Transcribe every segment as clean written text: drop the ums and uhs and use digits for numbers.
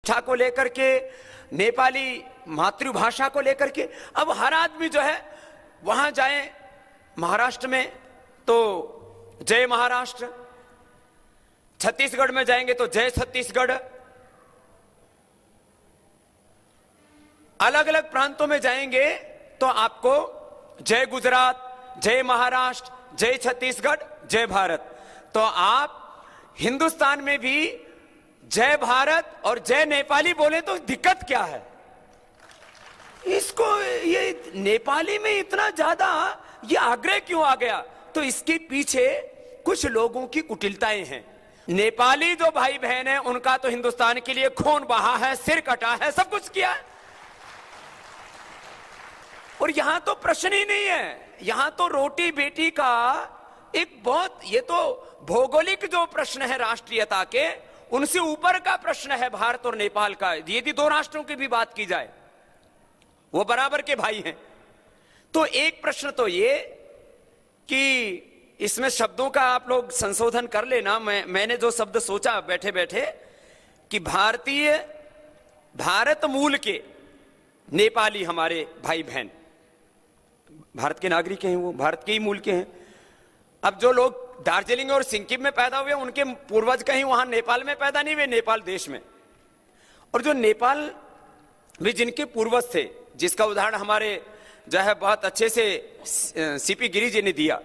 भाषा को लेकर के, नेपाली मातृभाषा को लेकर के। अब हर आदमी जो है वहां जाए महाराष्ट्र में तो जय महाराष्ट्र, छत्तीसगढ़ में जाएंगे तो जय छत्तीसगढ़, अलग अलग प्रांतों में जाएंगे तो आपको जय गुजरात, जय महाराष्ट्र, जय छत्तीसगढ़, जय भारत। तो आप हिंदुस्तान में भी जय भारत और जय नेपाली बोले तो दिक्कत क्या है? इसको ये नेपाली में इतना ज्यादा ये आग्रह क्यों आ गया? तो इसके पीछे कुछ लोगों की कुटिलताएं हैं। नेपाली जो भाई बहन है उनका तो हिंदुस्तान के लिए खून बहा है, सिर कटा है, सब कुछ किया है, और यहां तो प्रश्न ही नहीं है। यहां तो रोटी बेटी का एक बहुत, ये तो भौगोलिक जो प्रश्न है राष्ट्रीयता के, उनसे ऊपर का प्रश्न है भारत और नेपाल का। यदि दो राष्ट्रों की भी बात की जाए, वो बराबर के भाई हैं। तो एक प्रश्न तो ये कि इसमें शब्दों का आप लोग संशोधन कर लेना। मैंने जो शब्द सोचा बैठे बैठे कि भारत मूल के नेपाली हमारे भाई बहन, भारत के नागरिक हैं, वो भारत के ही मूल के हैं। अब जो लोग दार्जिलिंग और सिक्किम में पैदा हुए, उनके पूर्वज कहीं वहां नेपाल में पैदा नहीं हुए, नेपाल देश में। और जो नेपाल में जिनके पूर्वज थे, जिसका उदाहरण हमारे जो है बहुत अच्छे से सीपी गिरी जी ने दिया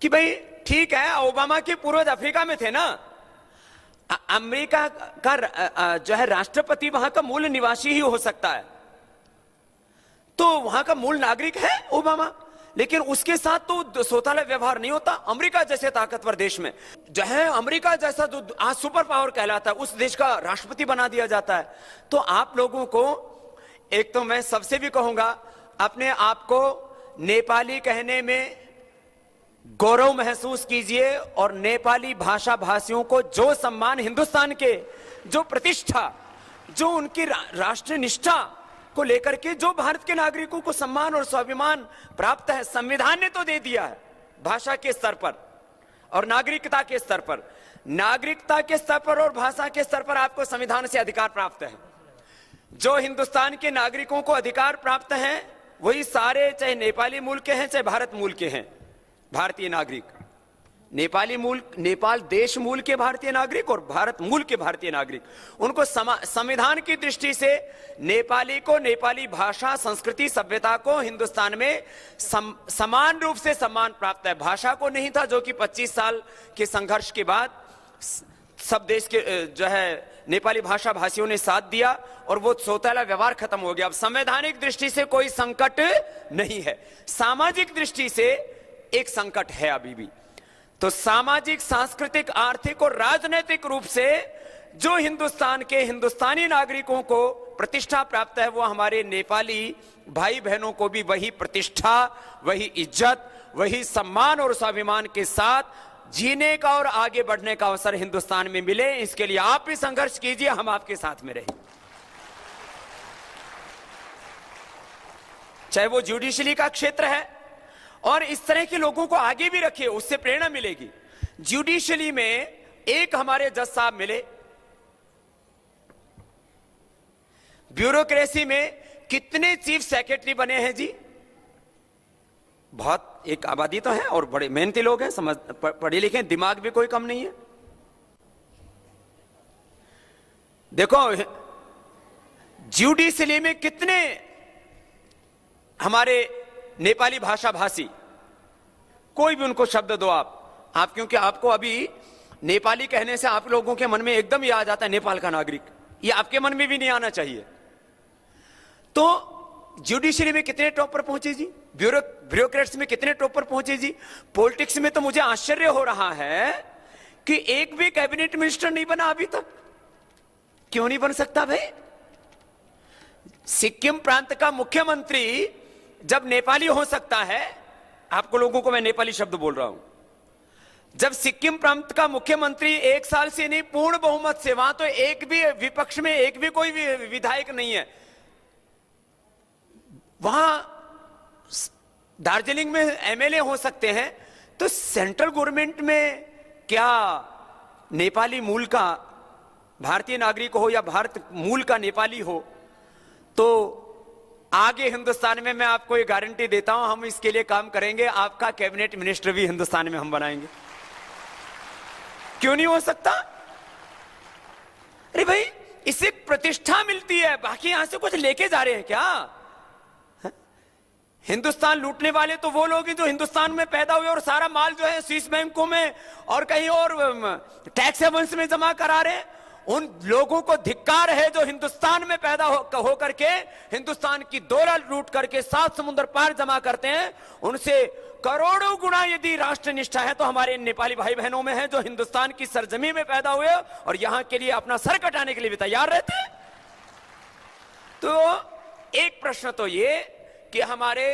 कि भाई ठीक है, ओबामा के पूर्वज अफ्रीका में थे ना, अमेरिका का जो है राष्ट्रपति वहां का मूल निवासी ही हो सकता है, तो वहां का मूल नागरिक है ओबामा, लेकिन उसके साथ तो सौतेला व्यवहार नहीं होता। अमेरिका जैसे ताकतवर देश में जो है, अमेरिका जैसा जो आज सुपर पावर कहलाता है, उस देश का राष्ट्रपति बना दिया जाता है। तो आप लोगों को, एक तो मैं सबसे भी कहूंगा, अपने आप को नेपाली कहने में गौरव महसूस कीजिए, और नेपाली भाषा भाषियों को जो सम्मान हिंदुस्तान के, जो प्रतिष्ठा, जो उनकी राष्ट्र निष्ठा को लेकर के जो भारत के नागरिकों को सम्मान और स्वाभिमान प्राप्त है, संविधान ने तो दे दिया है भाषा के स्तर पर और नागरिकता के स्तर पर। नागरिकता के स्तर पर और भाषा के स्तर पर आपको संविधान से अधिकार प्राप्त है। जो हिंदुस्तान के नागरिकों को अधिकार प्राप्त है वही सारे, चाहे नेपाली मूल के हैं चाहे भारत मूल के हैं, भारतीय नागरिक, नेपाली मूल, नेपाल देश मूल के भारतीय नागरिक और भारत मूल के भारतीय नागरिक, उनको संविधान की दृष्टि से नेपाली को, नेपाली भाषा, संस्कृति, सभ्यता को हिंदुस्तान में समान रूप से सम्मान प्राप्त है। भाषा को नहीं था, जो कि 25 साल के संघर्ष के बाद सब देश के जो है नेपाली भाषा भाषियों ने साथ दिया और वो सौतेला व्यवहार खत्म हो गया। अब संवैधानिक दृष्टि से कोई संकट नहीं है, सामाजिक दृष्टि से एक संकट है अभी भी। तो सामाजिक, सांस्कृतिक, आर्थिक और राजनीतिक रूप से जो हिंदुस्तान के हिंदुस्तानी नागरिकों को प्रतिष्ठा प्राप्त है, वो हमारे नेपाली भाई बहनों को भी वही प्रतिष्ठा, वही इज्जत, वही सम्मान और स्वाभिमान के साथ जीने का और आगे बढ़ने का अवसर हिंदुस्तान में मिले। इसके लिए आप भी संघर्ष कीजिए, हम आपके साथ में रहें। चाहे वो जुडिशरी का क्षेत्र है, और इस तरह के लोगों को आगे भी रखिए, उससे प्रेरणा मिलेगी। जुडिशरी में एक हमारे जज साहब मिले, ब्यूरोक्रेसी में कितने चीफ सेक्रेटरी बने हैं जी? बहुत एक आबादी तो है, और बड़े मेहनती लोग हैं, समझ पढ़े लिखे, दिमाग भी कोई कम नहीं है। देखो जुडिशरी में कितने हमारे नेपाली भाषा भाषी, कोई भी उनको शब्द दो आप, क्योंकि आपको अभी नेपाली कहने से आप लोगों के मन में एकदम ये आ जाता है नेपाल का नागरिक, ये आपके मन में भी नहीं आना चाहिए। तो जुडिशरी में कितने टॉप पर पहुंचे जी, ब्यूरोक्रेट्स में कितने टॉप पर पहुंचे जी। पॉलिटिक्स में तो मुझे आश्चर्य हो रहा है कि एक भी कैबिनेट मिनिस्टर नहीं बना अभी तक। क्यों नहीं बन सकता भाई? सिक्किम प्रांत का मुख्यमंत्री जब नेपाली हो सकता है, आपको लोगों को मैं नेपाली शब्द बोल रहा हूं, जब सिक्किम प्रांत का मुख्यमंत्री 1 साल से नहीं पूर्ण बहुमत से, वहां तो एक भी विपक्ष में एक भी कोई विधायक नहीं है, वहां दार्जिलिंग में एमएलए हो सकते हैं, तो सेंट्रल गवर्नमेंट में क्या नेपाली मूल का भारतीय नागरिक हो या भारत मूल का नेपाली हो, तो आगे हिंदुस्तान में मैं आपको ये गारंटी देता हूं, हम इसके लिए काम करेंगे, आपका कैबिनेट मिनिस्टर भी हिंदुस्तान में हम बनाएंगे। क्यों नहीं हो सकता? अरे भाई, इससे प्रतिष्ठा मिलती है, बाकी यहां से कुछ लेके जा रहे हैं क्या? हिंदुस्तान लूटने वाले तो वो लोग हैं जो हिंदुस्तान में पैदा हुए और सारा माल जो है स्विस बैंकों में और कहीं और टैक्स हेवंस में जमा करा रहे हैं। उन लोगों को धिक्कार है जो हिंदुस्तान में पैदा हो करके हिंदुस्तान की दौलत लूट करके 7 समुद्र पार जमा करते हैं। उनसे करोड़ों गुना यदि राष्ट्र निष्ठा है तो हमारे नेपाली भाई बहनों में है जो हिंदुस्तान की सरजमी में पैदा हुए और यहां के लिए अपना सर कटाने के लिए भी तैयार रहते हैं। तो एक प्रश्न तो ये कि हमारे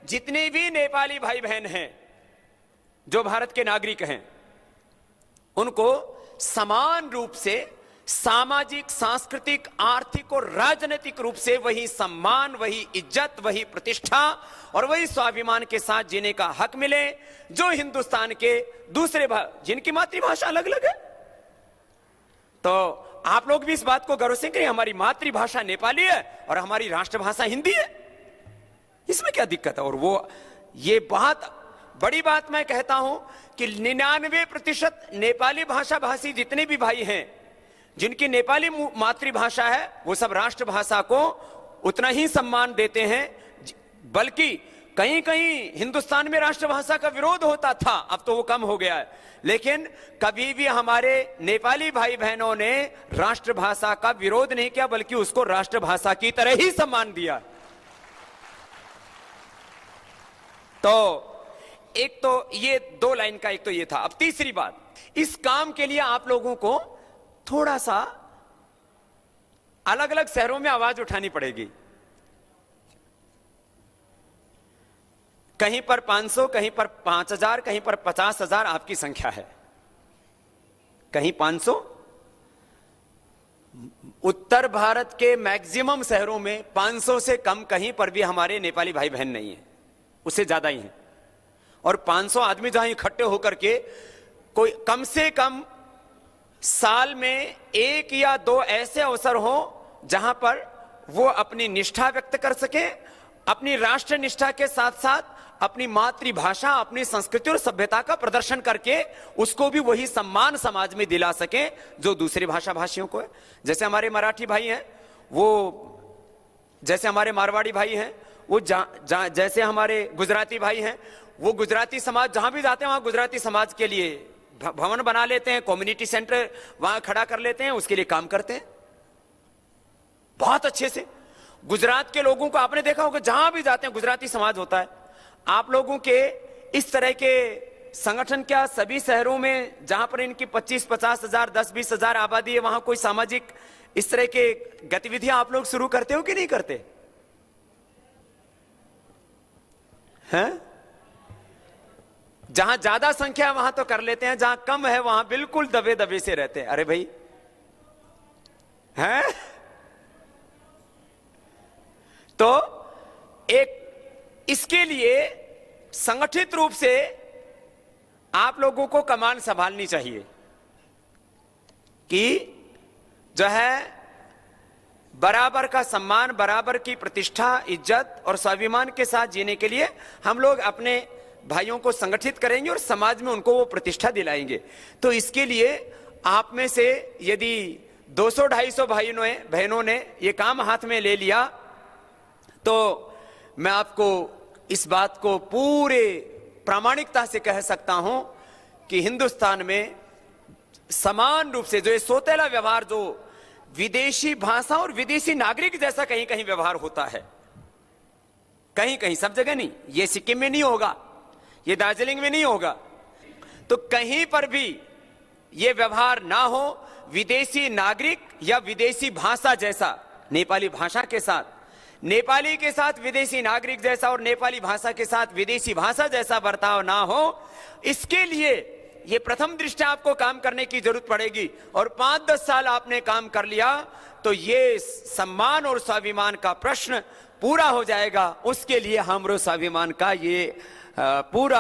जितने भी नेपाली भाई बहन हैं जो भारत के नागरिक हैं, उनको समान रूप से सामाजिक, सांस्कृतिक, आर्थिक और राजनीतिक रूप से वही सम्मान, वही इज्जत, वही प्रतिष्ठा और वही स्वाभिमान के साथ जीने का हक मिले जो हिंदुस्तान के दूसरे जिनकी मातृभाषा अलग अलग है। तो आप लोग भी इस बात को गर्व से करें, हमारी मातृभाषा नेपाली है और हमारी राष्ट्रभाषा हिंदी है, इसमें क्या दिक्कत है? और वो ये बहुत बड़ी बात मैं कहता हूं कि 99% नेपाली भाषा भाषी जितने भी भाई हैं जिनकी नेपाली मातृभाषा है, वो सब राष्ट्रभाषा को उतना ही सम्मान देते हैं। बल्कि कहीं कहीं हिंदुस्तान में राष्ट्रभाषा का विरोध होता था, अब तो वो कम हो गया है, लेकिन कभी भी हमारे नेपाली भाई बहनों ने राष्ट्रभाषा का विरोध नहीं किया, बल्कि उसको राष्ट्रभाषा की तरह ही सम्मान दिया। तो एक तो ये 2 लाइन का एक तो ये था। अब तीसरी बात, इस काम के लिए आप लोगों को थोड़ा सा अलग अलग शहरों में आवाज उठानी पड़ेगी। कहीं पर 500, कहीं पर 5000, कहीं पर 50,000 आपकी संख्या है। कहीं 500, उत्तर भारत के मैक्सिमम शहरों में 500 से कम कहीं पर भी हमारे नेपाली भाई बहन नहीं है, उससे ज्यादा ही है। और 500 आदमी जहां इकट्ठे होकर के कोई कम से कम साल में 1 या 2 ऐसे अवसर हो जहां पर वो अपनी निष्ठा व्यक्त कर सके, अपनी राष्ट्र निष्ठा के साथ साथ अपनी मातृभाषा, अपनी संस्कृति और सभ्यता का प्रदर्शन करके उसको भी वही सम्मान समाज में दिला सके जो दूसरी भाषा भाषियों को है। जैसे हमारे मराठी भाई हैं, वो जैसे हमारे मारवाड़ी भाई हैं, वो जैसे हमारे गुजराती भाई हैं, वो गुजराती समाज जहां भी जाते हैं वहां गुजराती समाज के लिए भवन बना लेते हैं, कम्युनिटी सेंटर वहां खड़ा कर लेते हैं, उसके लिए काम करते हैं बहुत अच्छे से। गुजरात के लोगों को आपने देखा होगा, जहां भी जाते हैं गुजराती समाज होता है। आप लोगों के इस तरह के संगठन क्या सभी शहरों में जहां पर इनकी 25-50 हजार, 10-20 हजार आबादी है, वहां कोई सामाजिक इस तरह के गतिविधियां आप लोग शुरू करते हो कि नहीं करते हैं? जहां ज्यादा संख्या है वहां तो कर लेते हैं, जहां कम है वहां बिल्कुल दबे दबे से रहते हैं। अरे भाई हैं? तो एक इसके लिए संगठित रूप से आप लोगों को कमान संभालनी चाहिए कि जो है बराबर का सम्मान, बराबर की प्रतिष्ठा, इज्जत और स्वाभिमान के साथ जीने के लिए हम लोग अपने भाइयों को संगठित करेंगे और समाज में उनको वो प्रतिष्ठा दिलाएंगे। तो इसके लिए आप में से यदि 200-250 भाइयों बहनों ने ये काम हाथ में ले लिया तो मैं आपको इस बात को पूरे प्रामाणिकता से कह सकता हूं कि हिंदुस्तान में समान रूप से जो ये सौतेला व्यवहार, जो विदेशी भाषा और विदेशी नागरिक जैसा कहीं कहीं व्यवहार होता है, कहीं कहीं, सब जगह नहीं, ये सिक्किम में नहीं होगा, ये दार्जिलिंग में नहीं होगा, तो कहीं पर भी ये व्यवहार ना हो विदेशी नागरिक या विदेशी भाषा जैसा, नेपाली भाषा के साथ नेपाली के साथ विदेशी नागरिक जैसा और नेपाली भाषा के साथ विदेशी भाषा जैसा बर्ताव ना हो, इसके लिए ये प्रथम दृष्टया आपको काम करने की जरूरत पड़ेगी। और 5-10 साल आपने काम कर लिया तो ये सम्मान और स्वाभिमान का प्रश्न पूरा हो जाएगा। उसके लिए हमरो स्वाभिमान का ये पूरा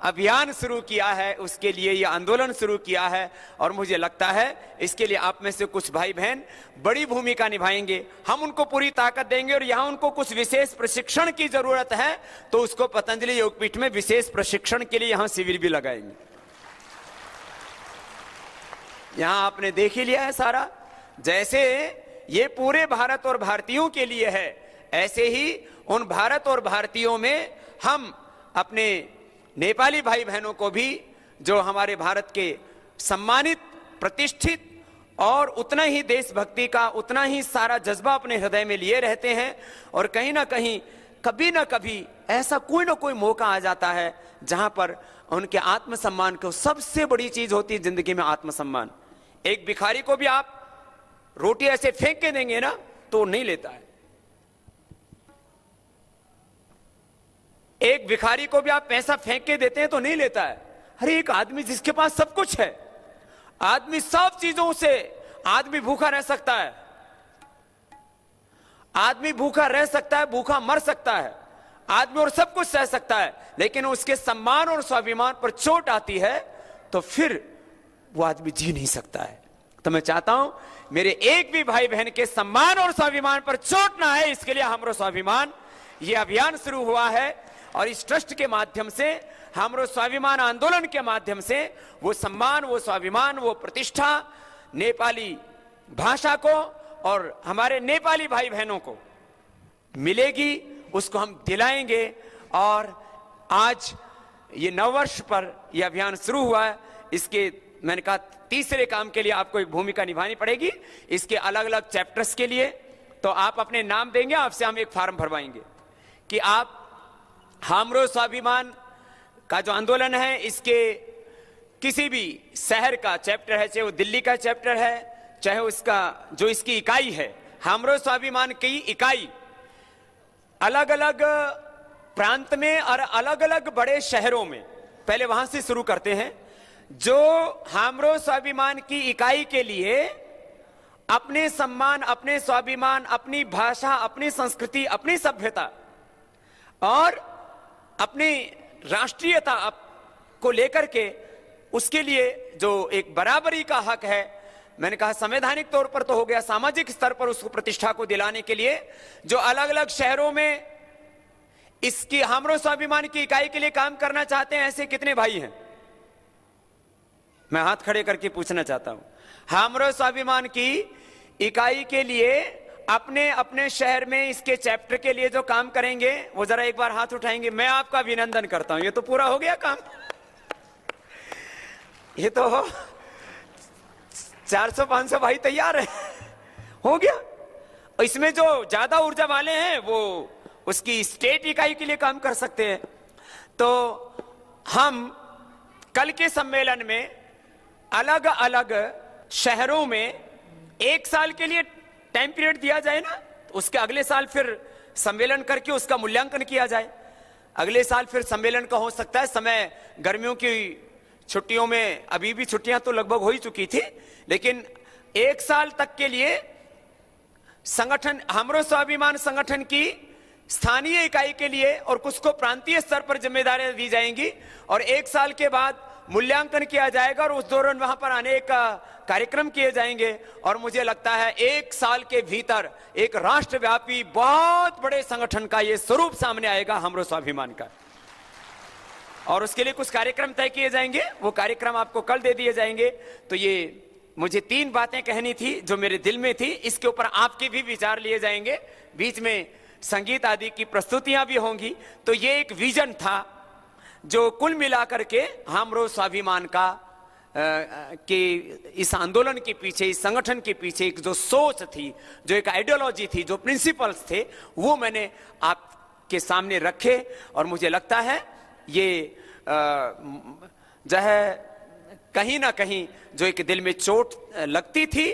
अभियान शुरू किया है, उसके लिए ये आंदोलन शुरू किया है। और मुझे लगता है इसके लिए आप में से कुछ भाई बहन बड़ी भूमिका निभाएंगे। हम उनको पूरी ताकत देंगे और यहाँ उनको कुछ विशेष प्रशिक्षण की जरूरत है तो उसको पतंजलि योगपीठ में विशेष प्रशिक्षण के लिए यहाँ शिविर भी लगाएंगे। यहाँ आपने देख ही लिया है सारा, जैसे ये पूरे भारत और भारतीयों के लिए है, ऐसे ही उन भारत और भारतीयों में हम अपने नेपाली भाई बहनों को भी, जो हमारे भारत के सम्मानित, प्रतिष्ठित और उतना ही देशभक्ति का उतना ही सारा जज्बा अपने हृदय में लिए रहते हैं, और कहीं ना कहीं कभी ना कभी ऐसा कोई ना कोई मौका आ जाता है जहां पर उनके आत्मसम्मान को, सबसे बड़ी चीज होती है जिंदगी में आत्मसम्मान। एक भिखारी को भी आप रोटी ऐसे फेंक के देंगे ना तो नहीं लेता है। एक भिखारी को भी आप पैसा फेंक के देते हैं तो नहीं लेता है। अरे एक आदमी जिसके पास सब कुछ है, आदमी सब चीजों से, आदमी भूखा रह सकता है, आदमी भूखा रह सकता है, भूखा मर सकता है, आदमी और सब कुछ सह सकता है, लेकिन उसके सम्मान और स्वाभिमान पर चोट आती है तो फिर वो आदमी जी नहीं सकता है। तो मैं चाहता हूं मेरे एक भी भाई बहन के सम्मान और स्वाभिमान पर चोट ना है, इसके लिए हमरो स्वाभिमान ये अभियान शुरू हुआ है। और इस ट्रस्ट के माध्यम से, हमरो स्वाभिमान आंदोलन के माध्यम से वो सम्मान, वो स्वाभिमान, वो प्रतिष्ठा नेपाली भाषा को और हमारे नेपाली भाई बहनों को मिलेगी, उसको हम दिलाएंगे। और आज ये नववर्ष पर यह अभियान शुरू हुआ है, इसके मैंने कहा तीसरे काम के लिए आपको एक भूमिका निभानी पड़ेगी। इसके अलग अलग चैप्टर्स के लिए तो आप अपने नाम देंगे, आपसे हम एक फॉर्म भरवाएंगे कि आप हमरो स्वाभिमान का जो आंदोलन है इसके किसी भी शहर का चैप्टर है, चाहे वो दिल्ली का चैप्टर है, चाहे उसका जो इसकी इकाई है, हमरो स्वाभिमान की इकाई अलग अलग प्रांत में और अलग अलग बड़े शहरों में, पहले वहां से शुरू करते हैं। जो हमरो स्वाभिमान की इकाई के लिए अपने सम्मान, अपने स्वाभिमान, अपनी भाषा, अपनी संस्कृति, अपनी सभ्यता और अपनी राष्ट्रीयता को लेकर के उसके लिए जो एक बराबरी का हक है, मैंने कहा संवैधानिक तौर पर तो हो गया, सामाजिक स्तर पर उसको प्रतिष्ठा को दिलाने के लिए जो अलग अलग शहरों में इसकी हमरो स्वाभिमान की इकाई के लिए काम करना चाहते हैं, ऐसे कितने भाई हैं? मैं हाथ खड़े करके पूछना चाहता हूं। हमरो स्वाभिमान की इकाई के लिए अपने अपने शहर में इसके चैप्टर के लिए जो काम करेंगे वो जरा एक बार हाथ उठाएंगे। मैं आपका अभिनंदन करता हूं, ये तो पूरा हो गया काम। ये तो 400-500 भाई तैयार है, हो गया। और इसमें जो ज्यादा ऊर्जा वाले हैं वो उसकी स्टेट इकाई के लिए काम कर सकते हैं। तो हम कल के सम्मेलन में अलग अलग शहरों में एक साल के लिए टाइम पीरियड दिया जाए ना, तो उसके अगले साल फिर सम्मेलन करके उसका मूल्यांकन किया जाए। अगले साल फिर सम्मेलन का हो सकता है, समय गर्मियों की छुट्टियों में, अभी भी छुट्टियां तो लगभग हो ही चुकी थी, लेकिन एक साल तक के लिए संगठन, हमरो स्वाभिमान संगठन की स्थानीय इकाई के लिए और कुछ को प्रांतीय स्तर पर जिम्मेदारियां दी जाएंगी और एक साल के बाद मूल्यांकन किया जाएगा और उस दौरान वहां पर अनेक कार्यक्रम किए जाएंगे। और मुझे लगता है एक साल के भीतर एक राष्ट्रव्यापी बहुत बड़े संगठन का ये स्वरूप सामने आएगा हमरो स्वाभिमान का, और उसके लिए कुछ कार्यक्रम तय किए जाएंगे। वो कार्यक्रम आपको कल दे दिए जाएंगे। तो ये मुझे 3 बातें कहनी थी जो मेरे दिल में थी, इसके ऊपर आपके भी विचार लिए जाएंगे, बीच में संगीत आदि की प्रस्तुतियां भी होंगी। तो ये एक विजन था जो कुल मिलाकर के हमरो स्वाभिमान का कि इस आंदोलन के पीछे, इस संगठन के पीछे एक जो सोच थी, जो एक आइडियोलॉजी थी, जो प्रिंसिपल्स थे, वो मैंने आपके सामने रखे। और मुझे लगता है ये जो है कहीं ना कहीं जो एक दिल में चोट लगती थी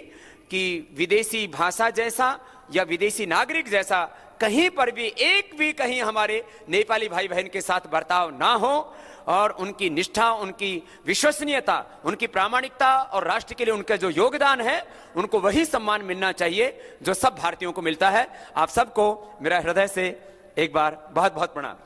कि विदेशी भाषा जैसा या विदेशी नागरिक जैसा कहीं पर भी एक भी कहीं हमारे नेपाली भाई बहन के साथ बर्ताव ना हो, और उनकी निष्ठा, उनकी विश्वसनीयता, उनकी प्रामाणिकता और राष्ट्र के लिए उनका जो योगदान है उनको वही सम्मान मिलना चाहिए जो सब भारतीयों को मिलता है। आप सबको मेरा हृदय से एक बार बहुत बहुत प्रणाम।